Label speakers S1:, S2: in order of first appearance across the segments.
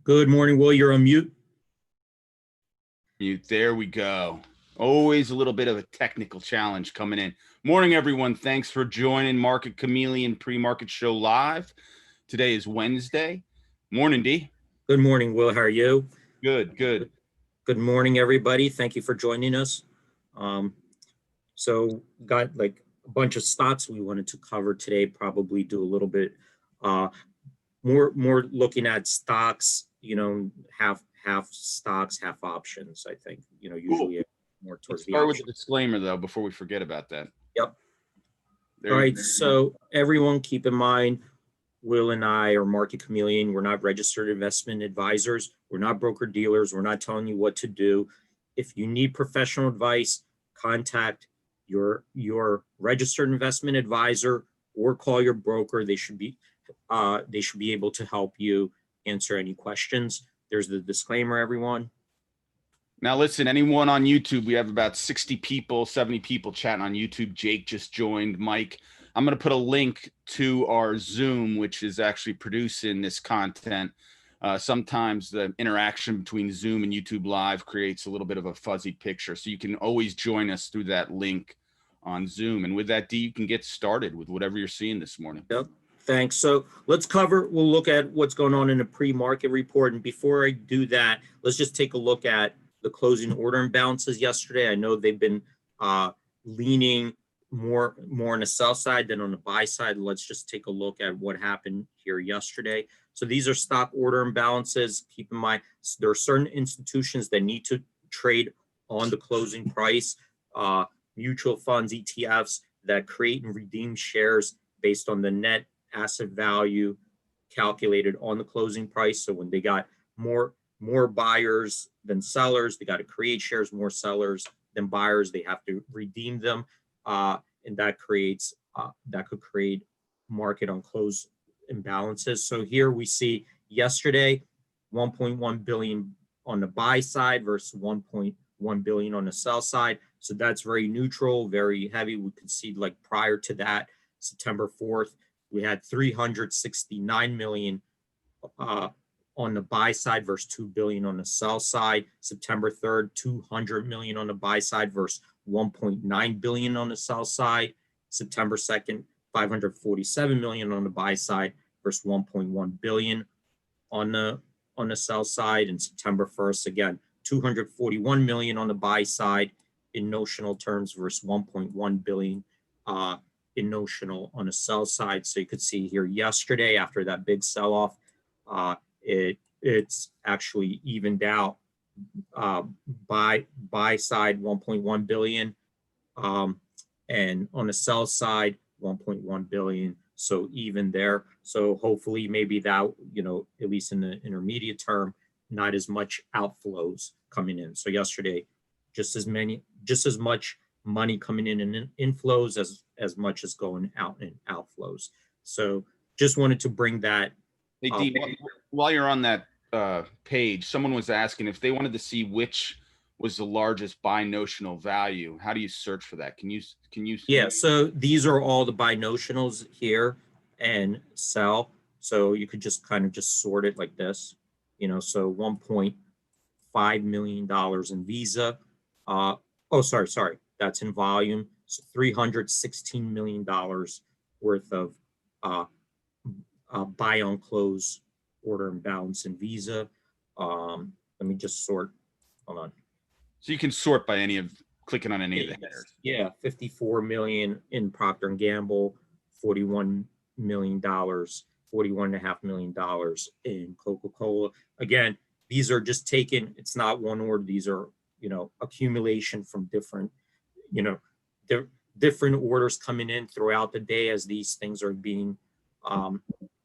S1: Good morning, Will. You're on mute.
S2: Mute. There we go. Always a little bit of a technical challenge coming in. Morning, everyone. Thanks for joining Market Chameleon pre-market show live. Today is Wednesday. Morning, D.
S1: Good morning, Will. How are you?
S2: Good, good.
S1: Good morning, everybody. Thank you for joining us. So got like a bunch of stocks we wanted to cover today, probably do a little bit more looking at stocks, half stocks, half options, I think, usually more towards
S2: Let's start with the disclaimer, though, before we forget about that.
S1: Yep. All right, so everyone keep in mind, Will and I are Market Chameleon. We're not registered investment advisors. We're not broker dealers. We're not telling you what to do. If you need professional advice, contact your registered investment advisor or call your broker. They should be able to help you answer any questions. There's the disclaimer, everyone.
S2: Now, listen, anyone on YouTube, we have about 60 people, 70 people chatting on YouTube. Jake just joined. Mike, I'm going to put a link to our Zoom, which is actually producing this content. Sometimes the interaction between Zoom and YouTube Live creates a little bit of a fuzzy picture. So you can always join us through that link on Zoom. And with that, D, you can get started with whatever you're seeing this morning.
S1: Yep. Thanks. So we'll look at what's going on in the pre-market report. And before I do that, let's just take a look at the closing order imbalances yesterday. I know they've been leaning more on the sell side than on the buy side. Let's just take a look at what happened here yesterday. So these are stock order imbalances. Keep in mind, there are certain institutions that need to trade on the closing price, mutual funds, ETFs that create and redeem shares based on the net asset value calculated on the closing price. So when they got more buyers than sellers, they got to create shares, more sellers than buyers, they have to redeem them. And that could create market on close imbalances. So here we see yesterday, 1.1 billion on the buy side versus 1.1 billion on the sell side. So that's very neutral, very heavy. We could see like prior to that, September 4th, we had 369 million on the buy side versus 2 billion on the sell side. September 3rd, 200 million on the buy side versus 1.9 billion on the sell side. September 2nd, 547 million on the buy side versus 1.1 billion on the sell side. And September 1st, again, 241 million on the buy side in notional terms versus 1.1 billion in notional on the sell side. So you could see here yesterday, after that big sell-off, it's actually evened out. Buy side 1.1 billion, and on the sell side 1.1 billion. So even there. So hopefully maybe that, at least in the intermediate term, not as much outflows coming in. So yesterday, just as much money coming in inflows as much as going out in outflows. So just wanted to bring that.
S2: Hey, D, while you're on that page, someone was asking if they wanted to see which was the largest buy notional value. How do you search for that? Can you?
S1: Yeah, so these are all the buy notionals here and sell. So you could just kind of just sort it like this, so $1.5 million in Visa. Sorry, that's in volume. So $316 million worth of buy on close order imbalance in Visa. Let me just sort. Hold on.
S2: So you can sort by clicking on any of the headers.
S1: Yeah, 54 million in Procter & Gamble, $41 million, $41.5 million in Coca-Cola. Again, these are just taken. It's not one order. These are accumulation from different different orders coming in throughout the day as these things are being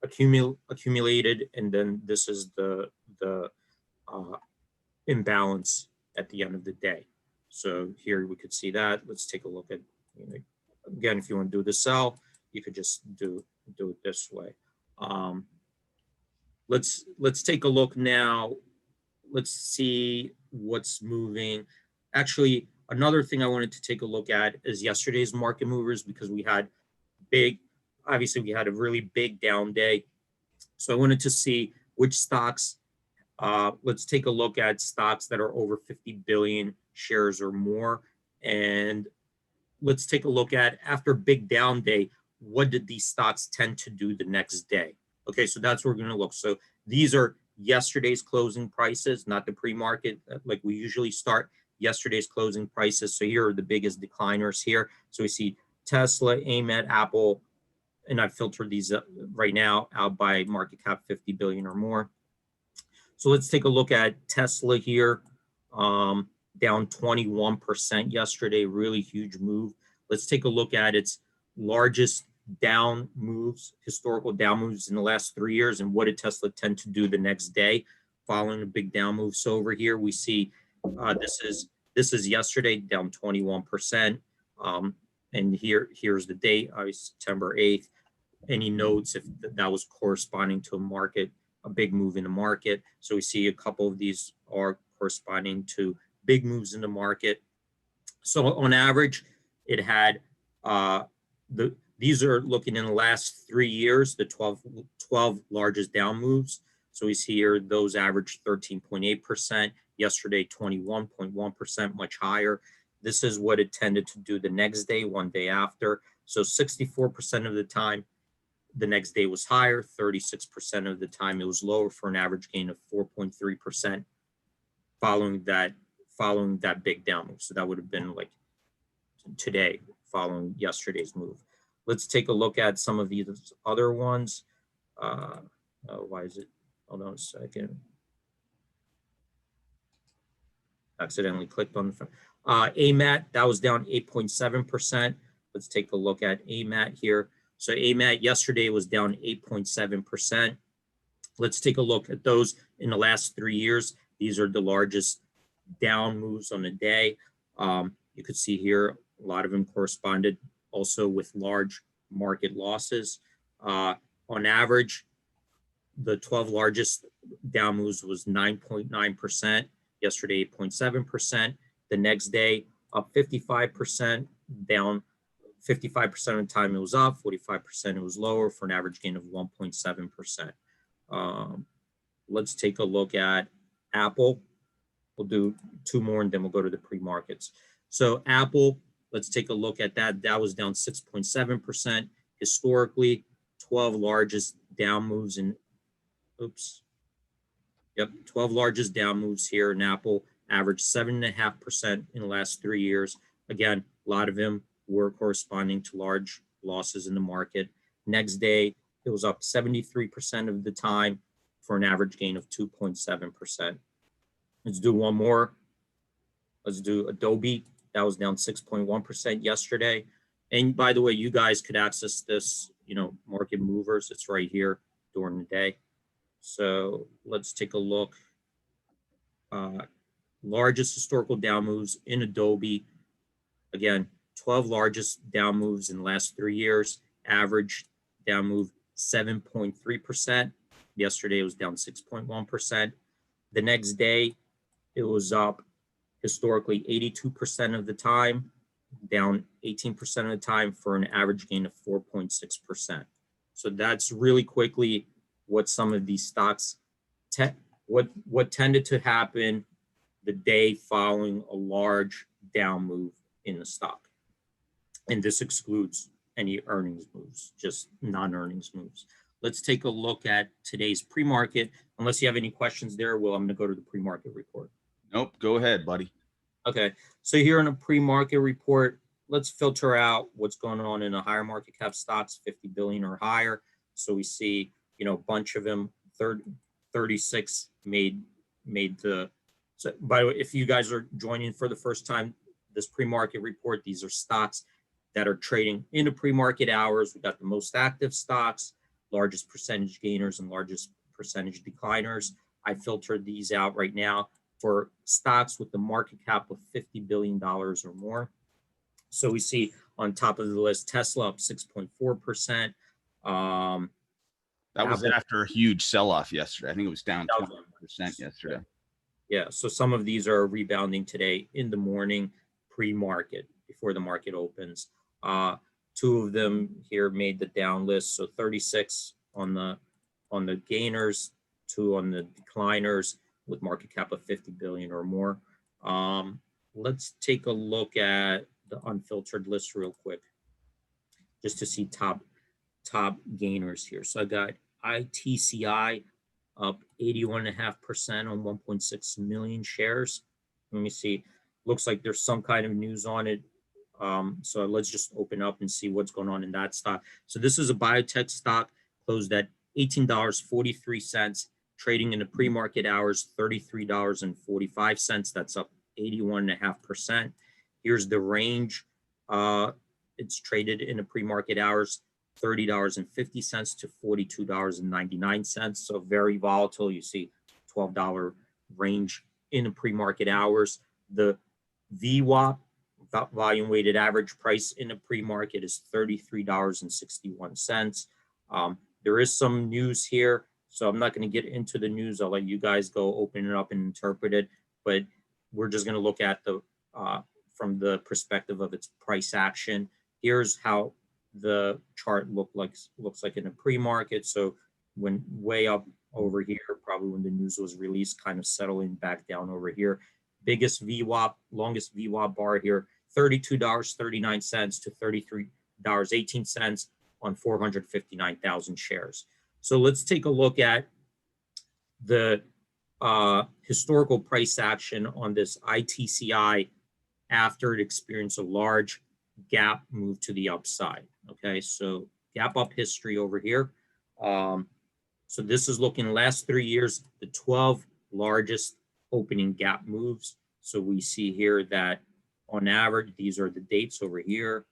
S1: accumulated, and then this is the imbalance at the end of the day. So here we could see that. Let's take a look at, again, if you want to do the sell, you could just do it this way. Let's take a look now. Let's see what's moving. Actually, another thing I wanted to take a look at is yesterday's market movers, because we had obviously we had a really big down day. So I wanted to see which stocks Let's take a look at stocks that are over 50 billion shares or more. And let's take a look at, after big down day, what did these stocks tend to do the next day? Okay, so that's where we're going to look. So these are yesterday's closing prices, not the pre-market, like we usually start yesterday's closing prices. So here are the biggest decliners here. So we see Tesla, AMAT, Apple, and I've filtered these right now out by market cap 50 billion or more. So let's take a look at Tesla here, down 21% yesterday, really huge move. Let's take a look at its largest down moves, historical down moves in the last 3 years, and what did Tesla tend to do the next day following a big down move. So over here we see this is yesterday, down 21%, and here's the date, September 8th. Any notes if that was corresponding to a big move in the market? So we see a couple of these are corresponding to big moves in the market. So on average, it had these are looking in the last 3 years, the 12 largest down moves. So we see here those averaged 13.8%, yesterday 21.1%, much higher. This is what it tended to do the next day, one day after. So 64% of the time, the next day was higher, 36% of the time it was lower, for an average gain of 4.3% following that big down move. So that would have been like today, following yesterday's move. Let's take a look at some of these other ones. Why is it? Hold on a second. Accidentally clicked on the AMAT, that was down 8.7%. Let's take a look at AMAT here. So AMAT yesterday was down 8.7%. Let's take a look at those in the last 3 years. These are the largest down moves on the day. You could see here a lot of them corresponded also with large market losses. On average, the 12 largest down moves was 9.9%. Yesterday, 8.7%. The next day, up 55%, down 55% of the time it was up, 45% it was lower, for an average gain of 1.7%. Let's take a look at Apple. We'll do 2 more and then we'll go to the pre-markets. So Apple, let's take a look at that. That was down 6.7%. Historically, 12 largest down moves in, 12 largest down moves here in Apple, averaged 7.5% in the last 3 years. Again, a lot of them were corresponding to large losses in the market. Next day, it was up 73% of the time, for an average gain of 2.7%. Let's do one more. Let's do Adobe. That was down 6.1% yesterday. And by the way, you guys could access this, market movers. It's right here during the day. So let's take a look. Largest historical down moves in Adobe. Again, 12 largest down moves in the last 3 years. Average down move 7.3%. Yesterday it was down 6.1%. The next day it was up historically 82% of the time, down 18% of the time, for an average gain of 4.6%. So that's really quickly what some of these stocks, what tended to happen the day following a large down move in the stock. And this excludes any earnings moves, just non-earnings moves. Let's take a look at today's pre-market. Unless you have any questions there, Will, I'm going to go to the pre-market report.
S2: Nope, go ahead, buddy.
S1: Okay, so here in a pre-market report, let's filter out what's going on in the higher market cap stocks, 50 billion or higher. So we see, a bunch of them, 36 made the. So by the way, if you guys are joining for the first time, this pre-market report, these are stocks that are trading in the pre-market hours. We got the most active stocks, largest percentage gainers and largest percentage decliners. I filtered these out right now for stocks with the market cap of $50 billion or more. So we see on top of the list, Tesla up 6.4%.
S2: That was after a huge sell-off yesterday. I think it was down 20% yesterday.
S1: Yeah, so some of these are rebounding today in the morning pre-market before the market opens. 2 of them here made the down list. So 36 on the gainers, 2 on the decliners. with market cap of 50 billion or more. Let's take a look at the unfiltered list real quick, just to see top gainers here. So I got ITCI up 81.5% on 1.6 million shares. Let me see. Looks like there's some kind of news on it. So let's just open up and see what's going on in that stock. So this is a biotech stock, closed at $18.43, trading in the pre-market hours, $33.45. That's up 81.5%. Here's the range. It's traded in the pre-market hours, $30.50 to $42.99. So very volatile. You see $12 range in the pre-market hours. The VWAP, volume weighted average price in the pre-market, is $33.61. There is some news here, so I'm not going to get into the news. I'll let you guys go open it up and interpret it, but we're just going to look at the from the perspective of its price action. Here's how the chart looks like in a pre-market. So when way up over here, probably when the news was released, kind of settling back down over here. Biggest VWAP, longest VWAP bar here, $32.39 to $33.18 on 459,000 shares. So let's take a look at the historical price action on this ITCI after it experienced a large gap move to the upside. Okay, so gap up history over here. So this is looking last 3 years, the 12 largest opening gap moves. So we see here that on average, these are the dates over here.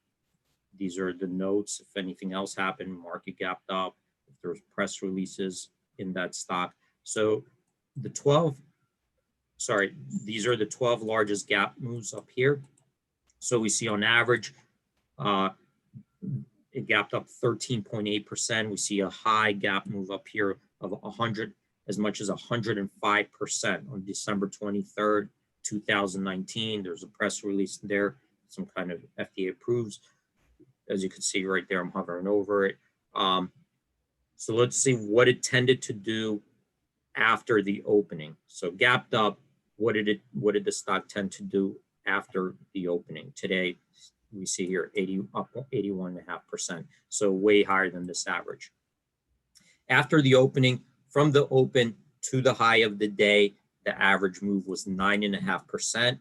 S1: These are the notes. If anything else happened, market gapped up, if there's press releases in that stock. So the these are the 12 largest gap moves up here. So we see on average, it gapped up 13.8%. We see a high gap move up here of 100, as much as 105% on December 23rd, 2019. There's a press release there, some kind of FDA approves. As you can see right there, I'm hovering over it. So let's see what it tended to do after the opening. So gapped up, what did the stock tend to do after the opening? Today, we see here up 81.5%, so way higher than this average. After the opening, from the open to the high of the day, the average move was 9.5%.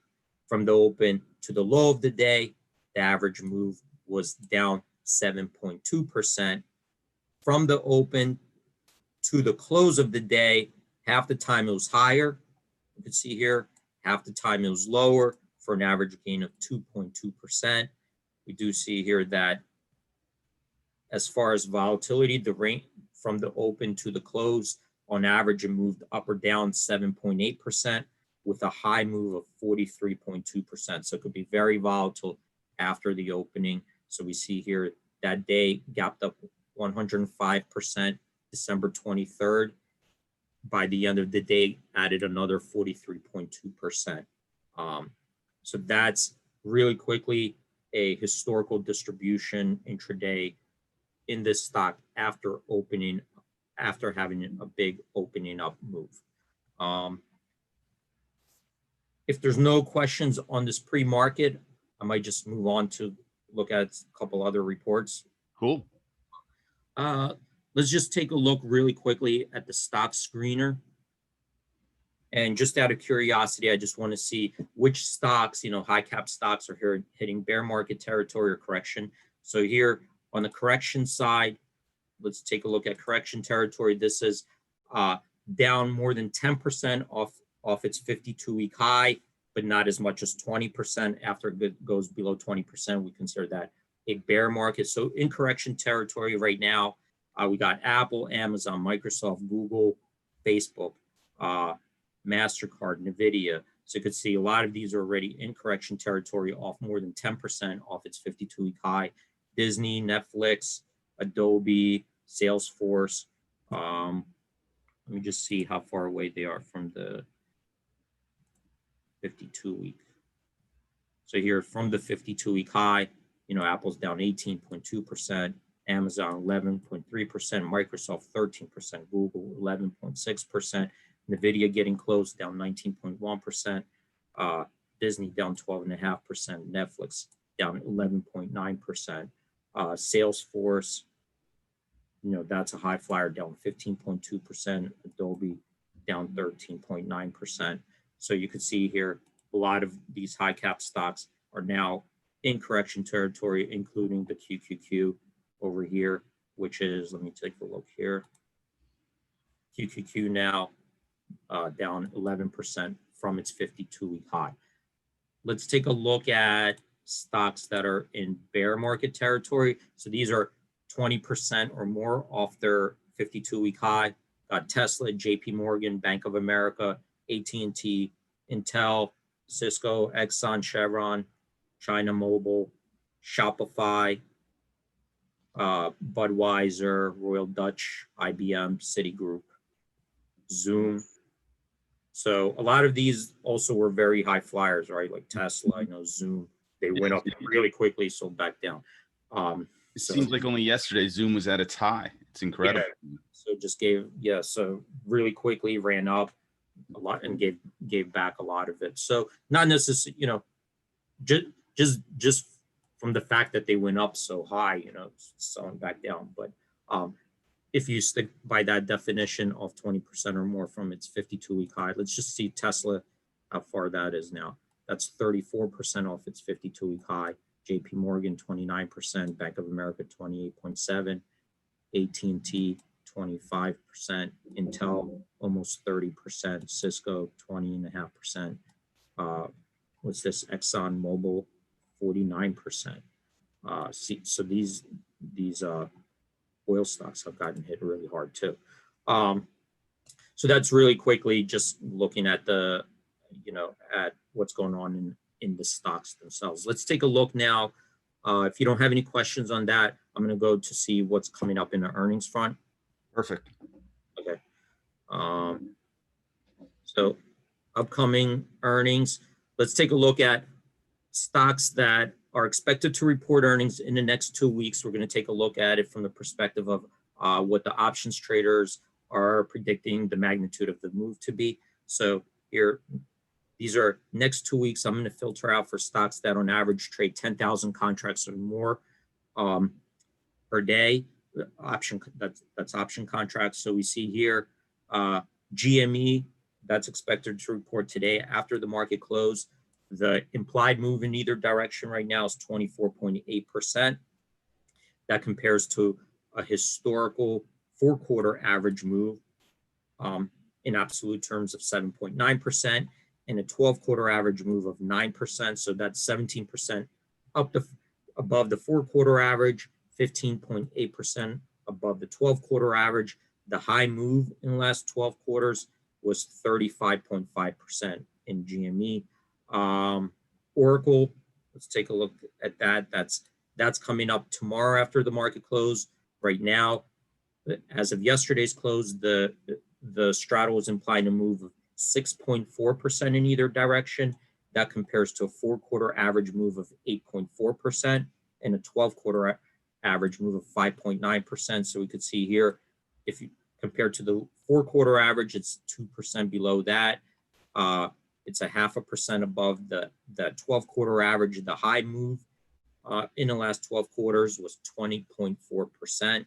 S1: From the open to the low of the day, the average move was down 7.2%. From the open to the close of the day, half the time it was higher. You can see here, half the time it was lower, for an average gain of 2.2%. We do see here that as far as volatility, the range from the open to the close, on average, it moved up or down 7.8% with a high move of 43.2%. So it could be very volatile after the opening. So we see here that day gapped up 105%, December 23rd. By the end of the day, added another 43.2%. So that's really quickly a historical distribution intraday in this stock after opening, after having a big opening up move. If there's no questions on this pre-market, I might just move on to look at a couple other reports.
S2: Cool.
S1: Let's just take a look really quickly at the stock screener. And just out of curiosity, I just want to see which stocks, high cap stocks are here hitting bear market territory or correction. So here on the correction side, let's take a look at correction territory. This is down more than 10% off its 52-week high, but not as much as 20%. After it goes below 20%, we consider that a bear market. So in correction territory right now, we got Apple, Amazon, Microsoft, Google, Facebook, MasterCard, NVIDIA. So you could see a lot of these are already in correction territory off more than 10% off its 52-week high. Disney, Netflix, Adobe, Salesforce. Let me just see how far away they are from the 52-week. So here from the 52-week high, Apple's down 18.2%, Amazon 11.3%, Microsoft 13%, Google 11.6%. NVIDIA getting close, down 19.1%. Disney down 12.5%. Netflix down 11.9%. Salesforce, that's a high flyer, down 15.2%. Adobe down 13.9%. So you can see here, a lot of these high cap stocks are now in correction territory, including the QQQ over here, which is, let me take a look here. QQQ now down 11% from its 52-week high. Let's take a look at stocks that are in bear market territory. So these are 20% or more off their 52-week high. Got Tesla, JP Morgan, Bank of America, AT&T, Intel, Cisco, Exxon, Chevron, China Mobile, Shopify, Budweiser, Royal Dutch, IBM, Citigroup, Zoom. So a lot of these also were very high flyers, right? Like Tesla, Zoom, they went up really quickly, sold back down.
S2: It seems like only yesterday Zoom was at its high. It's incredible.
S1: Yeah, so just so really quickly ran up a lot and gave back a lot of it. So not necessarily, just from the fact that they went up so high, selling back down. But if you stick by that definition of 20% or more from its 52-week high, let's just see Tesla, how far that is now. That's 34% off its 52-week high. JP Morgan, 29%, Bank of America, 28.7%, AT&T, 25%, Intel, almost 30%, Cisco, 20.5%. What's this? Exxon Mobil, 49%. So these oil stocks have gotten hit really hard too. So that's really quickly just looking at the, at what's going on in the stocks themselves. Let's take a look now. If you don't have any questions on that, I'm going to go to see what's coming up in the earnings front.
S2: Perfect.
S1: Okay. So upcoming earnings, let's take a look at stocks that are expected to report earnings in the next 2 weeks. We're going to take a look at it from the perspective of what the options traders are predicting the magnitude of the move to be. So here, these are next 2 weeks. I'm going to filter out for stocks that on average trade 10,000 contracts or more per day. That's option contracts. So we see here GME, that's expected to report today after the market close. The implied move in either direction right now is 24.8%. That compares to a historical 4-quarter average move in absolute terms of 7.9% and a 12-quarter average move of 9%. So that's 17% above the 4-quarter average, 15.8% above the 12-quarter average. The high move in the last 12 quarters was 35.5% in GME. Oracle, let's take a look at that. That's coming up tomorrow after the market close. Right now, as of yesterday's close, the straddle was implying a move of 6.4% in either direction. That compares to a 4-quarter average move of 8.4% and a 12-quarter average move of 5.9%. So we could see here, if you compare to the 4-quarter average, it's 2% below that. It's a 0.5% above the 12-quarter average. The high move in the last 12 quarters was 20.4%.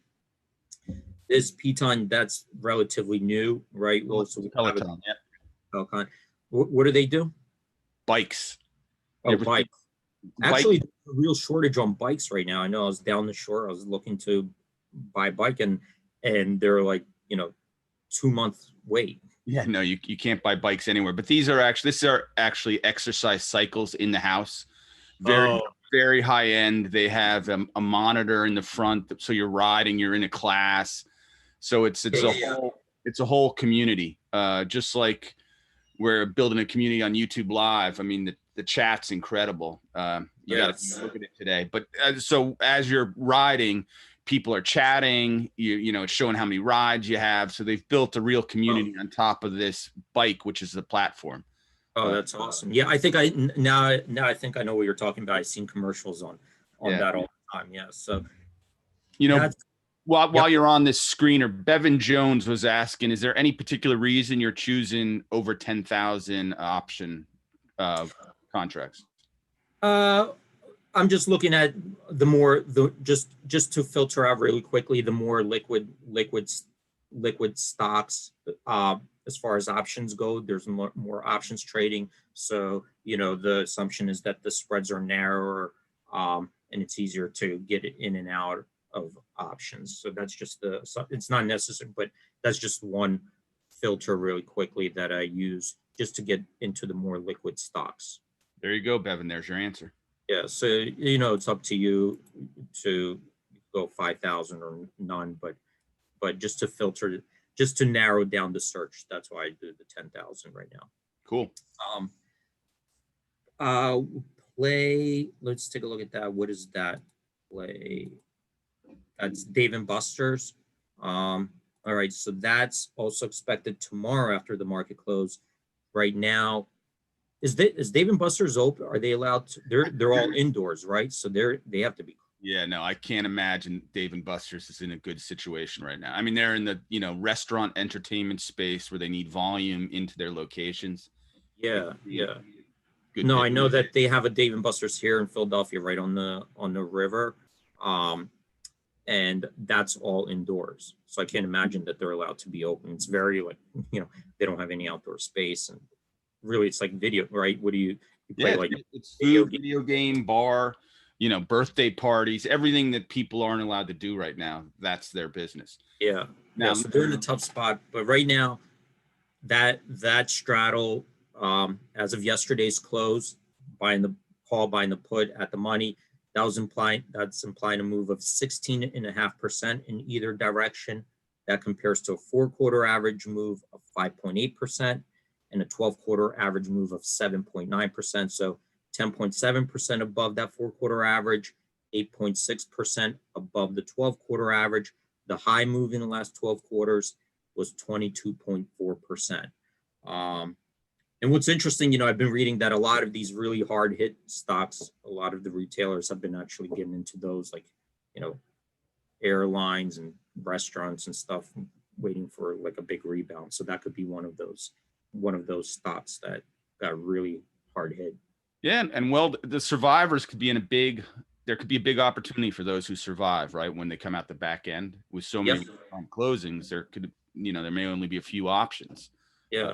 S1: This PTON, that's relatively new, right? Well, so we
S2: Peloton, yeah.
S1: Peloton. What do they do?
S2: Bikes.
S1: Oh, bikes. Actually, there's a real shortage on bikes right now. I know I was down the shore. I was looking to buy a bike, and they're like, 2-month wait.
S2: Yeah, no, you can't buy bikes anywhere. But these are actually exercise cycles in the house. Very high end. They have a monitor in the front, so you're riding. You're in a class, so it's a whole community. Just like we're building a community on YouTube Live. I mean, the chat's incredible. You got to look at it today. But so as you're riding, people are chatting. It's showing how many rides you have. So they've built a real community on top of this bike, which is the platform.
S1: Oh, that's awesome. Yeah, I think I think I know what you're talking about. I've seen commercials on that all the time. Yeah. So
S2: While you're on this screener, Bevan Jones was asking, is there any particular reason you're choosing over 10,000 option contracts?
S1: I'm just looking at just to filter out really quickly, the more liquid stocks, as far as options go, there's more options trading. So, the assumption is that the spreads are narrower, and it's easier to get it in and out of options. So that's just it's not necessary, but that's just one filter really quickly that I use just to get into the more liquid stocks.
S2: There you go, Bevan. There's your answer.
S1: Yeah, so it's up to you to go 5,000 or none, but just to filter, just to narrow down the search. That's why I do the 10,000 right now.
S2: Cool.
S1: Play. Let's take a look at that. What is that play? That's Dave & Buster's. All right, so that's also expected tomorrow after the market close. Right now, is Dave & Buster's open? Are they allowed to? They're all indoors, right? So they have to be.
S2: Yeah, no, I can't imagine Dave & Buster's is in a good situation right now. I mean, they're in the restaurant entertainment space where they need volume into their locations.
S1: Yeah.
S2: Good
S1: No,
S2: business.
S1: I know that they have a Dave & Buster's here in Philadelphia, right on the river, and that's all indoors. So I can't imagine that they're allowed to be open. It's very they don't have any outdoor space, and really it's like video, right? What do you play, like
S2: it's food, video game, bar, birthday parties, everything that people aren't allowed to do right now. That's their business.
S1: Yeah. Now, so they're in a tough spot, but right now that straddle, as of yesterday's close, buying the call, buying the put at the money, that's implying a move of 16.5% in either direction. That compares to a 4-quarter average move of 5.8% and a 12-quarter average move of 7.9%. So 10.7% above that 4-quarter average, 8.6% above the 12-quarter average. The high move in the last 12 quarters was 22.4%. And what's interesting, I've been reading that a lot of these really hard hit stocks, a lot of the retailers have been actually getting into those, like, airlines and restaurants and stuff, waiting for like a big rebound. So that could be one of those stocks that got really hard hit.
S2: Yeah, and the survivors could be there could be a big opportunity for those who survive, right? When they come out the back end with so many closings, there may only be a few options.
S1: Yeah.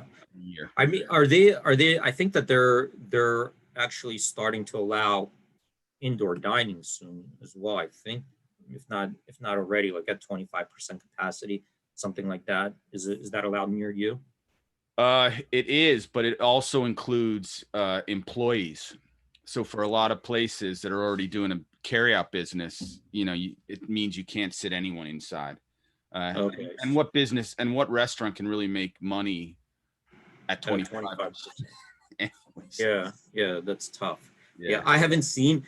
S1: I mean, are they, I think that they're actually starting to allow indoor dining soon as well. I think, if not already, like at 25% capacity, something like that. Is that allowed near you?
S2: It is, but it also includes employees. So for a lot of places that are already doing a carryout business, it means you can't sit anyone inside.
S1: Okay.
S2: And what business and what restaurant can really make money at 25%?
S1: Yeah, that's tough. Yeah, I haven't seen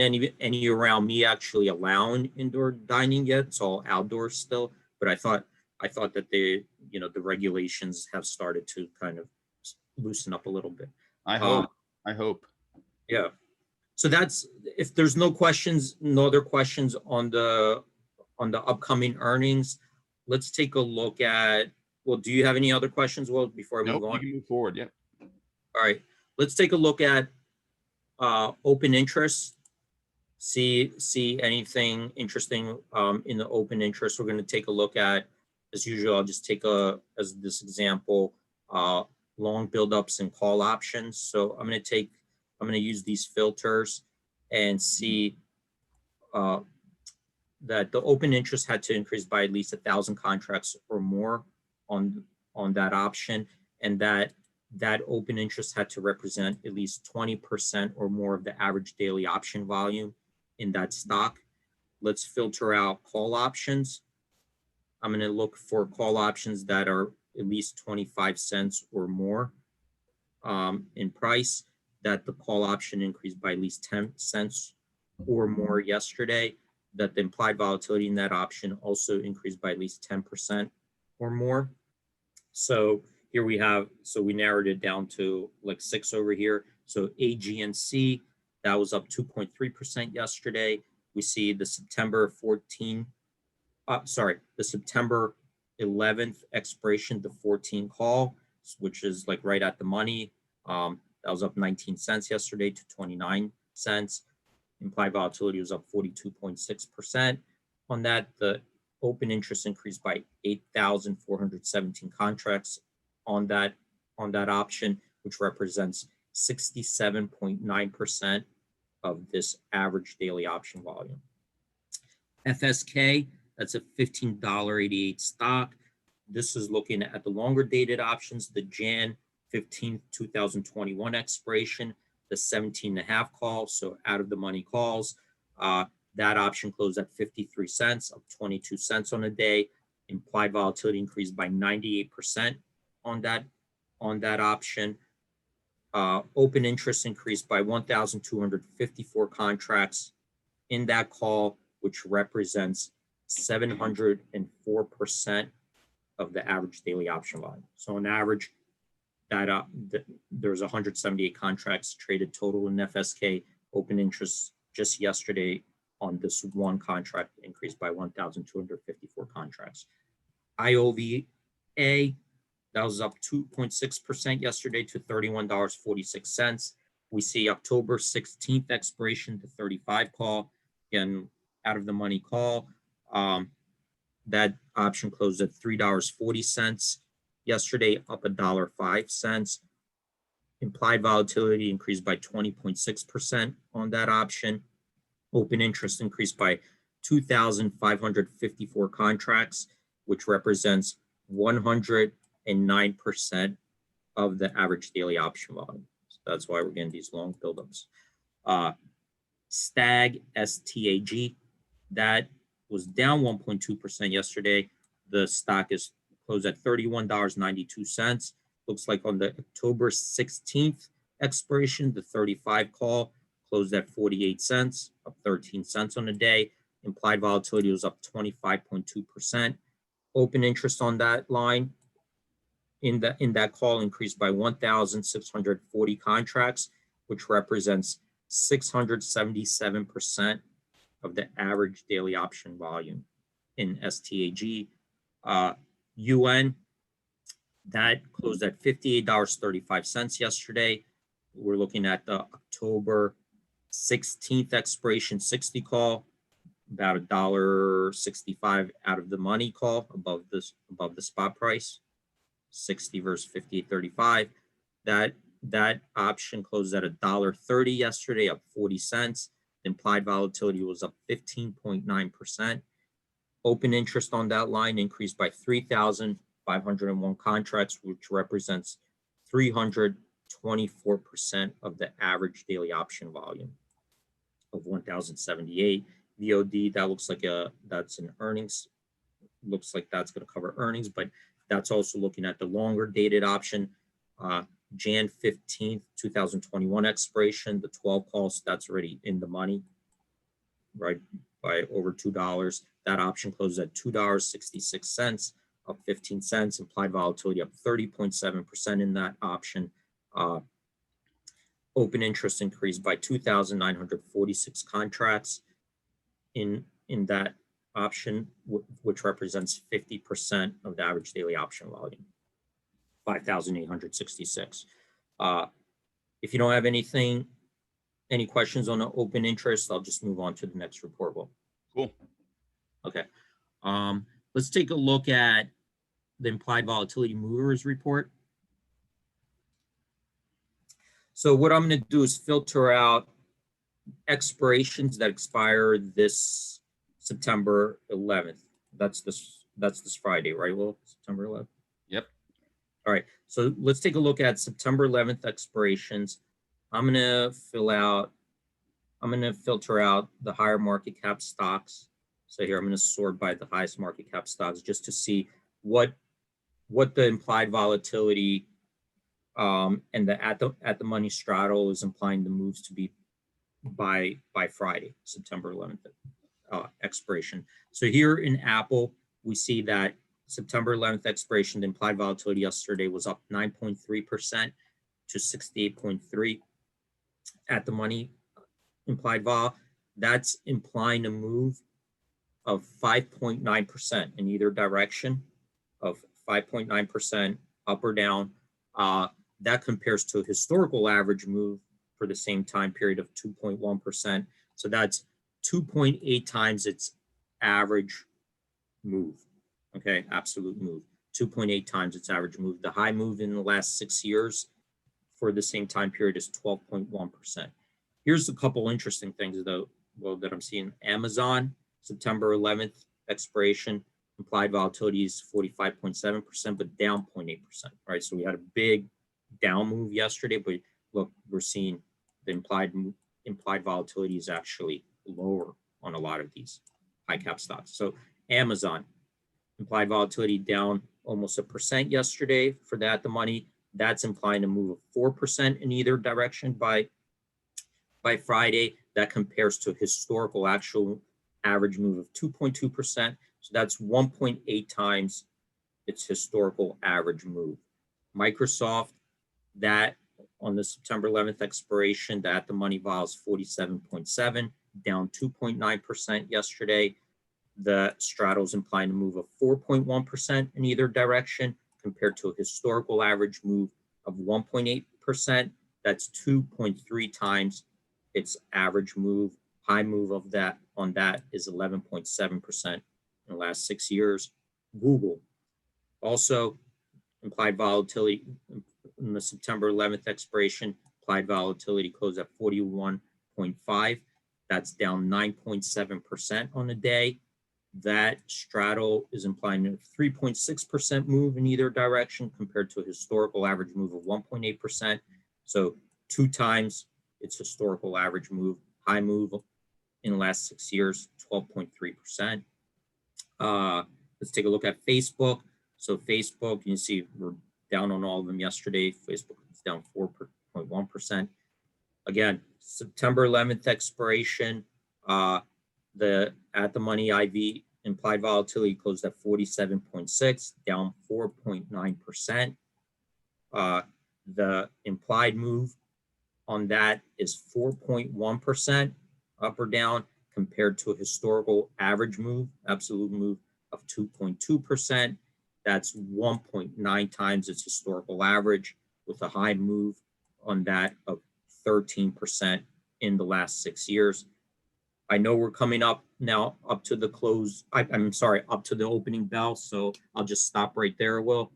S1: any around me actually allowing indoor dining yet. It's all outdoors still. But I thought that they, the regulations have started to kind of loosen up a little bit.
S2: I hope.
S1: Yeah. So that's, if there's no other questions on the upcoming earnings, let's take a look at, well, do you have any other questions, Will, before I move on?
S2: You can move forward, yeah.
S1: All right, let's take a look at open interest. See anything interesting in the open interest. We're going to take a look at, as usual, I'll just take as this example, long buildups and call options. So I'm going to use these filters and see that the open interest had to increase by at least 1,000 contracts or more on that option, and that open interest had to represent at least 20% or more of the average daily option volume in that stock. Let's filter out call options. I'm going to look for call options that are at least 25 cents or more in price, that the call option increased by at least 10 cents or more yesterday, that the implied volatility in that option also increased by at least 10% or more. So here we narrowed it down to like 6 over here. So AGNC, that was up 2.3% yesterday. We see the September 14 the September 11th expiration, the 14 call, which is like right at the money. That was up 19 cents yesterday to 29 cents. Implied volatility was up 42.6%. On that, the open interest increased by 8,417 contracts on that option, which represents 67.9% of this average daily option volume. FSK, that's a $15.88 stock. This is looking at the longer dated options, the Jan 15th, 2021 expiration, the 17.5 call, so out of the money calls. That option closed at 53 cents, up 22 cents on a day. Implied volatility increased by 98% on that option. Open interest increased by 1,254 contracts in that call, which represents 704% of the average daily option volume. So on average, there's 178 contracts traded total in FSK. Open interest just yesterday on this one contract increased by 1,254 contracts. IOVA, that was up 2.6% yesterday to $31.46. We see October 16th expiration to 35 call, again, out of the money call. That option closed at $3.40 yesterday, up $1.05. Implied volatility increased by 20.6% on that option. Open interest increased by 2,554 contracts, which represents 109% of the average daily option volume. So that's why we're getting these long buildups. STAG, STAG, that was down 1.2% yesterday. The stock is closed at $31.92. Looks like on the October 16th expiration, the 35 call closed at 48 cents, up 13 cents on the day. Implied volatility was up 25.2%. Open interest on that line in that call increased by 1,640 contracts, which represents 677% of the average daily option volume in STAG. UN, that closed at $58.35 yesterday. We're looking at the October 16th expiration 60 call, about $1.65 out of the money call, above the spot price, 60 versus 58.35. That option closed at $1.30 yesterday, up 40 cents. Implied volatility was up 15.9%. Open interest on that line increased by 3,501 contracts, which represents 324% of the average daily option volume of 1,078. VOD, that looks like that's an earnings. Looks like that's going to cover earnings, but that's also looking at the longer dated option. Jan 15th, 2021 expiration, the 12 calls, that's already in the money, right, by over $2. That option closes at $2.66, up 15 cents. Implied volatility up 30.7% in that option. Open interest increased by 2,946 contracts in that option, which represents 50% of the average daily option volume, 5,866. If you don't have any questions on the open interest, I'll just move on to the next report. Well,
S2: cool.
S1: Okay. Let's take a look at the implied volatility movers report. So what I'm going to do is filter out expirations that expire this September 11th. That's this Friday, right? Well, September 11th.
S2: Yep.
S1: All right. So let's take a look at September 11th expirations. I'm going to filter out the higher market cap stocks. So here I'm going to sort by the highest market cap stocks just to see what the implied volatility and the at the money straddle is implying the moves to be by Friday, September 11th expiration. So here in Apple, we see that September 11th expiration, the implied volatility yesterday was up 9.3% to 68.3 at the money implied vol. That's implying a move of 5.9% in either direction, of 5.9% up or down. That compares to a historical average move for the same time period of 2.1%. So that's 2.8 times its average move. Okay, absolute move. 2.8 times its average move. The high move in the last 6 years for the same time period is 12.1%. Here's a couple interesting things though, well, that I'm seeing. Amazon, September 11th expiration, implied volatility is 45.7%, but down 0.8%, right? So we had a big down move yesterday, but look, we're seeing the implied volatility is actually lower on a lot of these high cap stocks. So Amazon, implied volatility down almost 1% yesterday for that, the money. That's implying a move of 4% in either direction by Friday. That compares to a historical actual average move of 2.2%. So that's 1.8 times its historical average move. Microsoft, that on the September 11th expiration, that the money vols 47.7, down 2.9% yesterday. The straddle's implying a move of 4.1% in either direction compared to a historical average move of 1.8%. That's 2.3 times its average move. High move of that on that is 11.7% in the last 6 years. Google, also implied volatility in the September 11th expiration, implied volatility closed at 41.5. That's down 9.7% on the day. That straddle is implying a 3.6% move in either direction compared to a historical average move of 1.8%. So 2 times its historical average move. High move in the last 6 years, 12.3%. Let's take a look at Facebook. So Facebook, you can see we're down on all of them yesterday. Facebook is down 4.1%. Again, September 11th expiration, the at the money IV implied volatility closed at 47.6, down 4.9%. The implied move on that is 4.1% up or down compared to a historical average move, absolute move of 2.2%. That's 1.9 times its historical average, with a high move on that of 13% in the last 6 years. I know we're coming up now up to the close. I'm sorry, up to the opening bell. So I'll just stop right there, Will.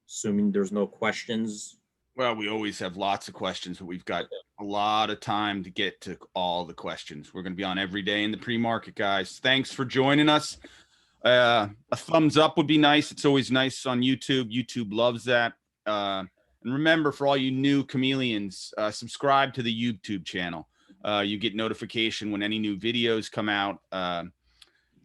S1: Assuming there's no questions.
S2: Well, we always have lots of questions, but we've got a lot of time to get to all the questions. We're going to be on every day in the pre-market, guys. Thanks for joining us. A thumbs up would be nice. It's always nice on YouTube. YouTube loves that. And remember, for all you new chameleons, subscribe to the YouTube channel. You get notification when any new videos come out.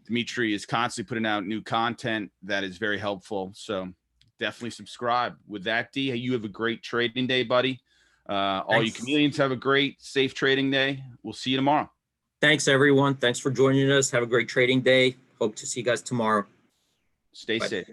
S2: Dmitry is constantly putting out new content that is very helpful. So definitely subscribe. With that, D, you have a great trading day, buddy. All you chameleons have a great, safe trading day. We'll see you tomorrow.
S1: Thanks, everyone. Thanks for joining us. Have a great trading day. Hope to see you guys tomorrow.
S2: Stay safe.